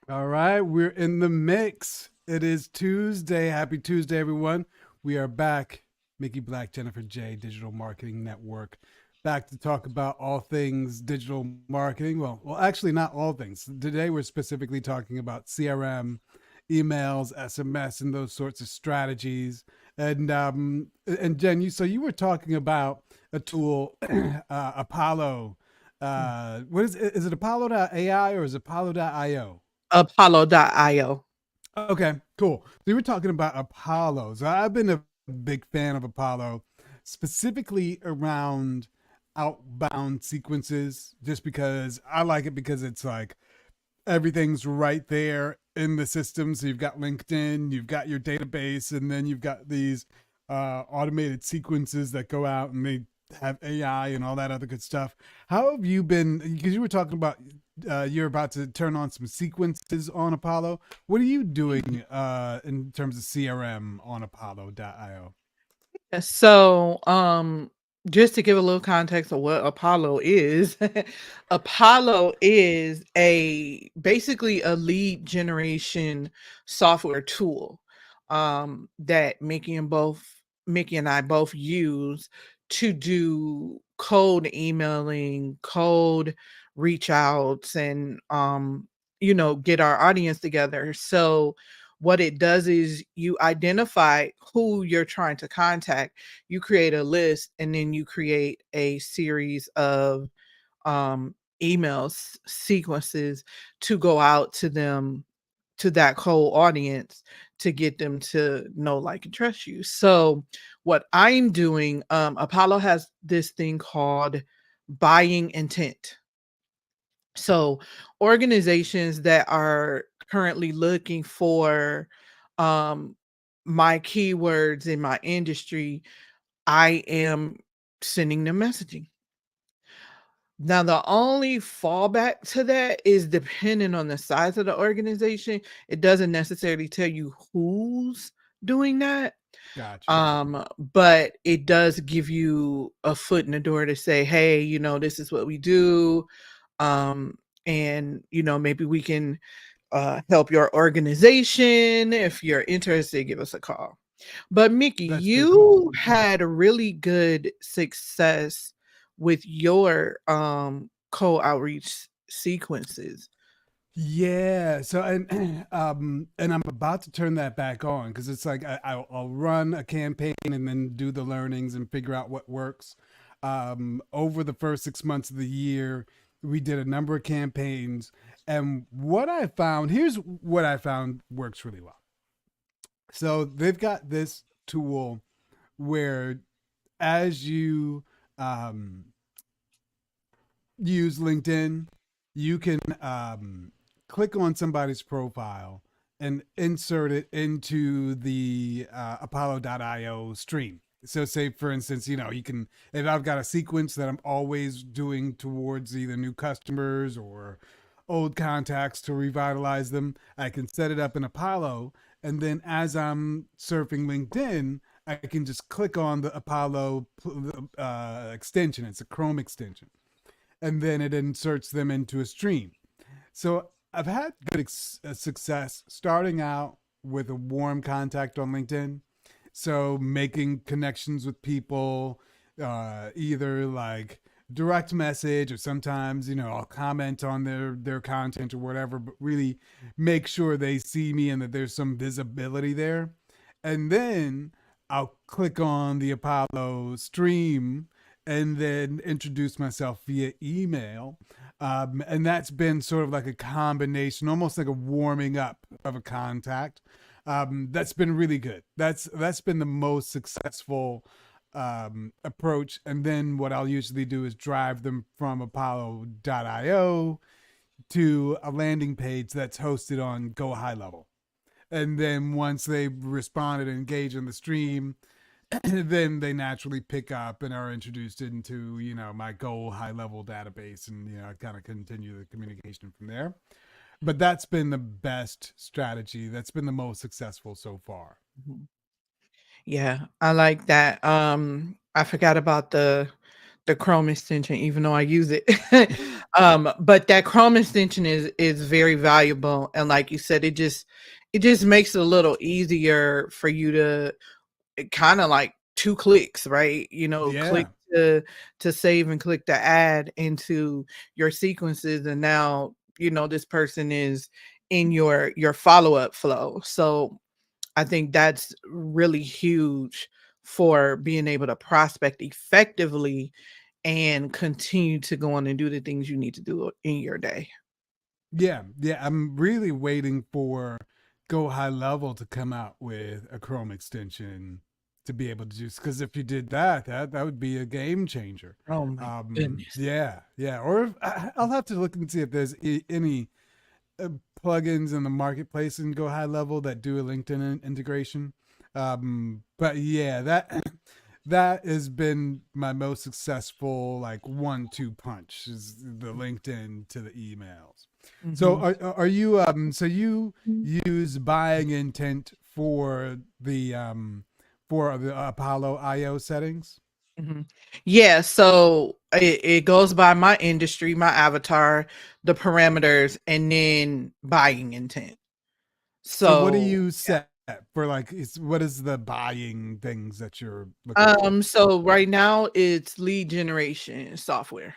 All right, we're in the mix. It is Tuesday. Happy Tuesday, everyone. We are back. Mickey Black, Jennifer J, Digital Marketing Network. Back to talk about all things digital marketing. Well, actually, not all things. Today, we're specifically talking about CRM, emails, SMS, and those sorts of strategies. And Jen, you were talking about a tool, Apollo. What is it? Apollo.ai or is it Apollo.io? Apollo.io. Okay, cool. So you were talking about Apollo. So I've been a big fan of Apollo, specifically around outbound sequences, just because I like it because it's like everything's right there in the system. So you've got LinkedIn, you've got your database, and then you've got these automated sequences that go out and they have AI and all that other good stuff. How have you been? Because you were talking about you're about to turn on some sequences on Apollo. What are you doing in terms of CRM on Apollo.io? So, just to give a little context of what Apollo is, Apollo is a basically a lead generation software tool that Mickey and I both use to do cold emailing, cold reach outs, and get our audience together. So what it does is you identify who you're trying to contact, you create a list, and then you create a series of um, sequences to go out to them, to that whole audience, to get them to know, like, and trust you. So what I'm doing, Apollo has this thing called buying intent. So organizations that are currently looking for um, my keywords in my industry, I am sending them messaging. Now, the only fallback to that is depending on the size of the organization. It doesn't necessarily tell you who's doing that. Gotcha. But it does give you a foot in the door to say, hey, this is what we do. Um, and maybe we can help your organization. If you're interested, give us a call. But Mickey, That's pretty cool. you had a really good success with your cold outreach sequences. Yeah. So and I'm about to turn that back on because it's like I'll run a campaign and then do the learnings and figure out what works. Over the first 6 months of the year, we did a number of campaigns, and here's what I found works really well. So they've got this tool where as you um, use LinkedIn, you can click on somebody's profile and insert it into the Apollo.io stream. So, say for instance, you can, if I've got a sequence that I'm always doing towards either new customers or old contacts to revitalize them, I can set it up in Apollo. And then as I'm surfing LinkedIn, I can just click on the Apollo extension. It's a Chrome extension, and then it inserts them into a stream. So I've had good success starting out with a warm contact on LinkedIn. So making connections with people, either like direct message or sometimes I'll comment on their content or whatever, but really make sure they see me and that there's some visibility there. And then I'll click on the Apollo stream and then introduce myself via email. And that's been sort of like a combination, almost like a warming up of a contact. That's been really good. That's been the most successful approach. And then what I'll usually do is drive them from Apollo.io to a landing page that's hosted on Go High Level. And then once they've responded and engaged in the stream, then they naturally pick up and are introduced into my Go High Level database, and kind of continue the communication from there. But that's been the best strategy. That's been the most successful so far. Mhm. Yeah, I like that. I forgot about the Chrome extension, even though I use it. But that Chrome extension is very valuable, and like you said, it just makes it a little easier for you to kind of like 2 clicks, right? Click Yeah. to save and click to add into your sequences, and now this person is in your follow-up flow. So I think that's really huge for being able to prospect effectively and continue to go on and do the things you need to do in your day. Yeah. Yeah. I'm really waiting for Go High Level to come out with a Chrome extension to be able to do, because if you did that, that would be a game changer. Oh my goodness. Yeah. Yeah. Or if, I'll have to look and see if there's any uh, plugins in the marketplace in Go High Level that do a LinkedIn integration. But yeah, that that has been my most successful like 1-2 punch is the LinkedIn to the emails. So Mhm. are you so you use buying intent for the Apollo IO settings? Mhm. Yeah, so it goes by my industry, my avatar, the parameters, and then buying intent. So what do So, you set for like what is the buying things that you're looking yeah. for? So right now it's lead generation software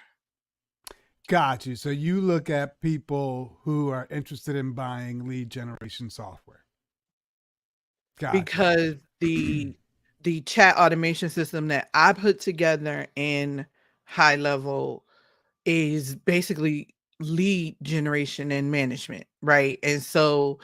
Got you. So you look at people who are interested in buying lead generation software. Gotcha. because the chat automation system that I put together in high level is basically lead generation and management, right? And so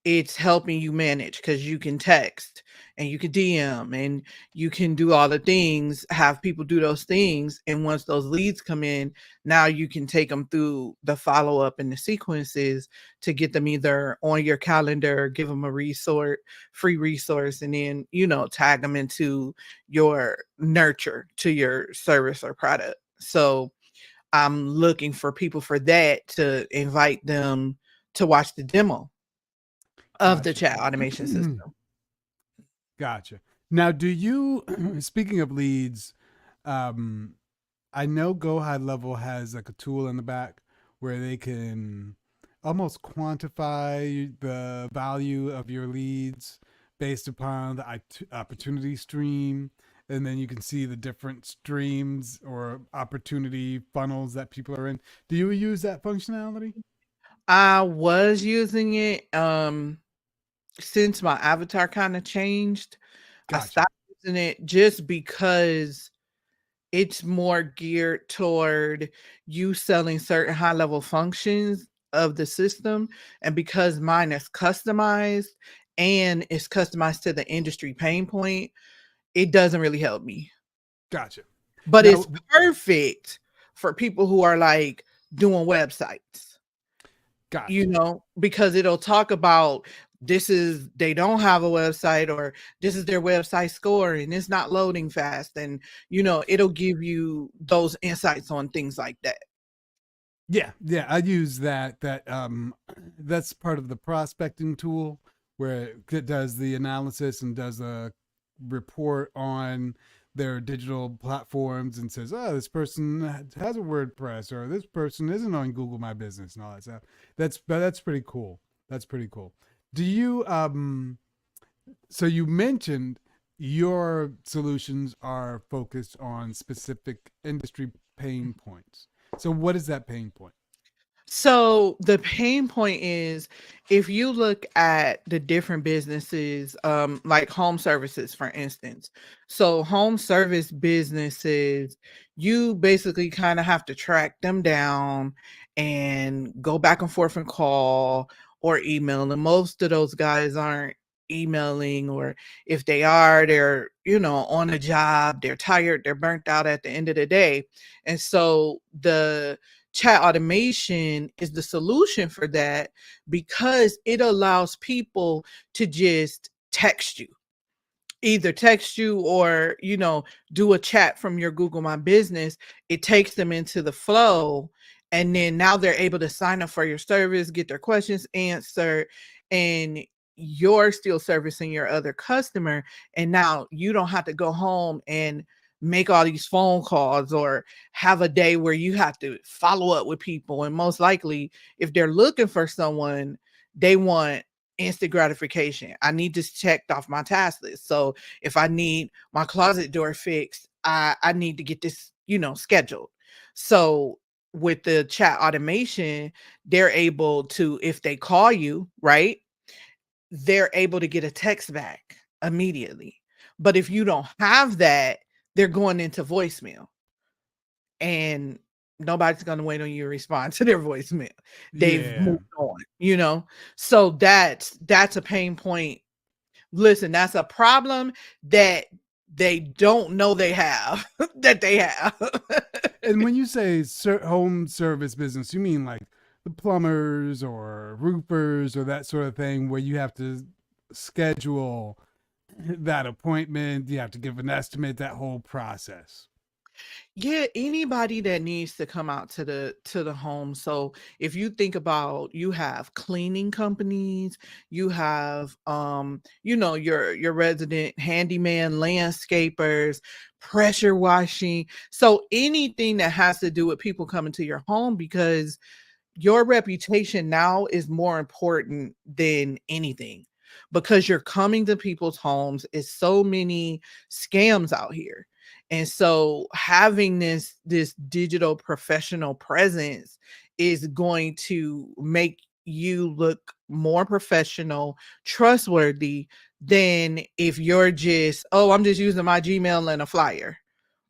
it's helping you manage because you can text and you can DM and you can do all the things, have people do those things. And once those leads come in, now you can take them through the follow up and the sequences to get them either on your calendar, give them a resource, free resource, and then, tag them into your nurture to your service or product. So, I'm looking for people for that to invite them to watch the demo of the Gotcha. chat automation system. Gotcha. Now, do you, speaking of leads, um, I know Go High Level has like a tool in the back where they can almost quantify the value of your leads based upon the opportunity stream. And then you can see the different streams or opportunity funnels that people are in. Do you use that functionality? I was using it since my avatar kind of changed. I Gotcha. stopped using it just because it's more geared toward you selling certain high level functions of the system. And because mine is customized and it's customized to the industry pain point, it doesn't really help me. Gotcha. But it's Now, perfect for people who are, like, doing websites, gotcha. because it'll talk about they don't have a website, or this is their website score and it's not loading fast, and, it'll give you those insights on things like that. Yeah, yeah, I use that's part of the prospecting tool where it does the analysis and does a report on their digital platforms and says, "Oh, this person has a WordPress or this person isn't on Google My Business," and all that stuff. That's pretty cool. That's pretty cool. Do you so you mentioned your solutions are focused on specific industry pain points. So what is that pain point? So the pain point is, if you look at the different businesses, like home services, for instance. So home service businesses, you basically kind of have to track them down and go back and forth and call or email. And most of those guys aren't emailing, or if they are, they're, on a job, they're tired, they're burnt out at the end of the day. And so the chat automation is the solution for that, because it allows people to just text you or do a chat from your Google My Business. It takes them into the flow, And then now they're able to sign up for your service, get their questions answered, and you're still servicing your other customer. And now you don't have to go home and make all these phone calls or have a day where you have to follow up with people. And most likely, if they're looking for someone, they want instant gratification. I need this checked off my task list. So if I need my closet door fixed, I need to get this, scheduled. So with the chat automation, they're able to, if they call you, right, they're able to get a text back immediately. But if you don't have that, they're going into voicemail, and nobody's going to wait on you to respond to their voicemail. They've Yeah. moved on. So that's a pain point. Listen, that's a problem that they don't know they have that they have. And when you say home service business, you mean like the plumbers or roofers or that sort of thing where you have to schedule that appointment, you have to give an estimate, that whole process. Yeah, anybody that needs to come out to the home. So if you think about, you have cleaning companies, you have your resident handyman, landscapers, pressure washing. So anything that has to do with people coming to your home, because your reputation now is more important than anything, because you're coming to people's homes. It's so many scams out here. And so having this digital professional presence is going to make you look more professional, trustworthy, than if you're just, oh, I'm just using my Gmail and a flyer.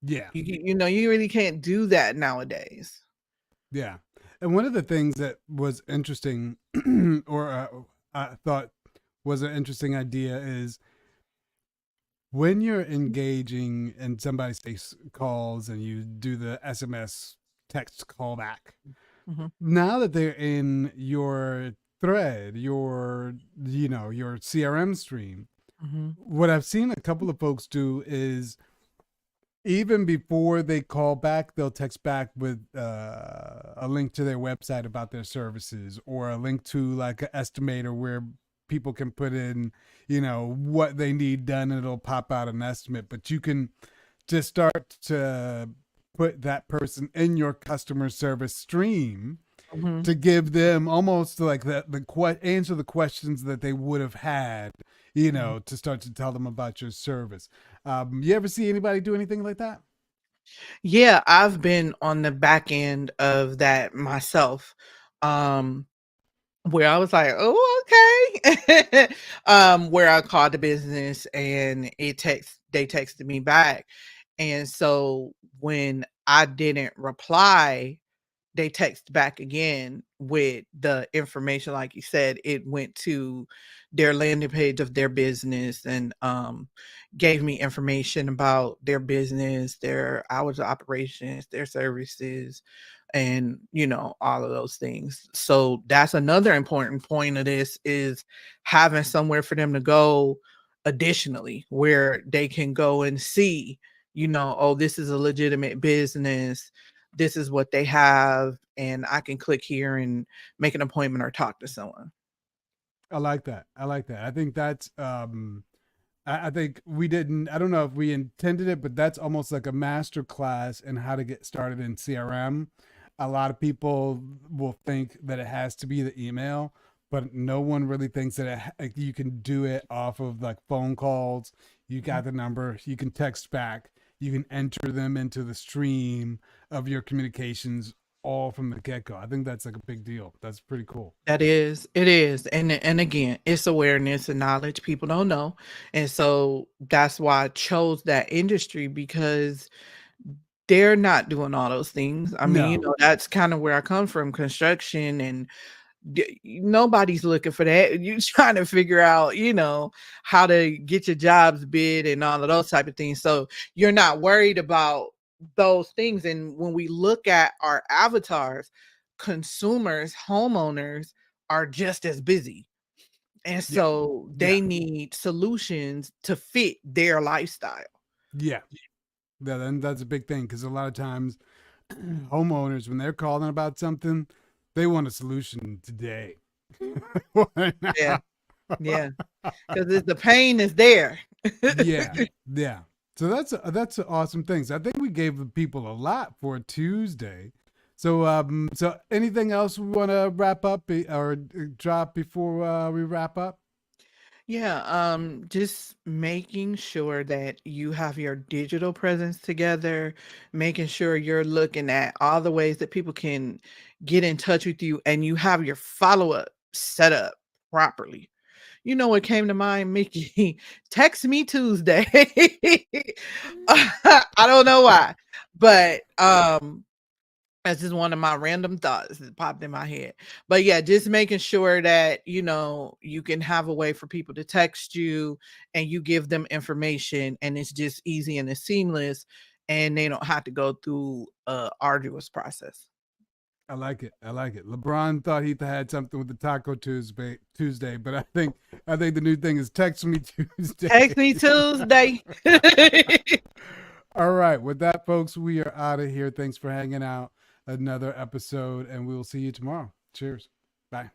Yeah. You really can't do that nowadays. Yeah. And one of the things that was interesting or I thought was an interesting idea is when you're engaging and somebody says calls and you do the SMS text callback, Mhm, now that they're in your thread, your CRM stream, mhm, what I've seen a couple of folks do is even before they call back, they'll text back with a link to their website about their services or a link to like an estimator where people can put in, what they need done and it'll pop out an estimate. But you can just start to put that person in your customer service stream mhm. to give them almost like answer the questions that they would have had, Mhm. to start to tell them about your service. You ever see anybody do anything like that? Yeah, I've been on the back end of that myself, um, where I was like, "Oh, okay." Where I called the business and they texted me back. And so when I didn't reply, they text back again with the information. Like you said, it went to their landing page of their business, and gave me information about their business, their hours of operations, their services, and all of those things. So that's another important point of this, is having somewhere for them to go additionally, where they can go and see, oh, this is a legitimate business, this is what they have, and I can click here and make an appointment or talk to someone. I like that. I like that. I think that's I think we didn't, I don't know if we intended it, but that's almost like a master class in how to get started in CRM. A lot of people will think that it has to be the email, but no one really thinks that like you can do it off of like phone calls. You Mhm. got the number, you can text back, you can enter them into the stream of your communications all from the get go. I think that's like a big deal. That's pretty cool. It is, and again, it's awareness and knowledge. People don't know, and so that's why I chose that industry, because they're not doing all those things. I mean, No. that's kind of where I come from, construction, and nobody's looking for that. You trying to figure out, how to get your jobs bid and all of those type of things. So you're not worried about those things. And when we look at our avatars, consumers, homeowners are just as busy. And Yeah. so Yeah. they need solutions to fit their lifestyle. Yeah. Yeah, then that's a big thing because a lot of times homeowners, when they're calling about something, they want a solution today. Yeah, yeah, because the pain is there. Yeah, yeah. So that's awesome things. I think we gave the people a lot for a Tuesday. So anything else we want to wrap up or drop before we wrap up? Yeah, just making sure that you have your digital presence together, making sure you're looking at all the ways that people can get in touch with you and you have your follow-up set up properly. You know what came to mind, Mickey? Text me Tuesday. I don't know why, but that's just one of my random thoughts that popped in my head. But yeah, just making sure that you can have a way for people to text you and you give them information and it's just easy and it's seamless and they don't have to go through a arduous process. I like it. I like it. LeBron thought he had something with the Taco Tuesday, but I think the new thing is text me Text Tuesday. me Tuesday. All right. With that, folks, we are out of here. Thanks for hanging out. Another episode, and we will see you tomorrow. Cheers. Bye.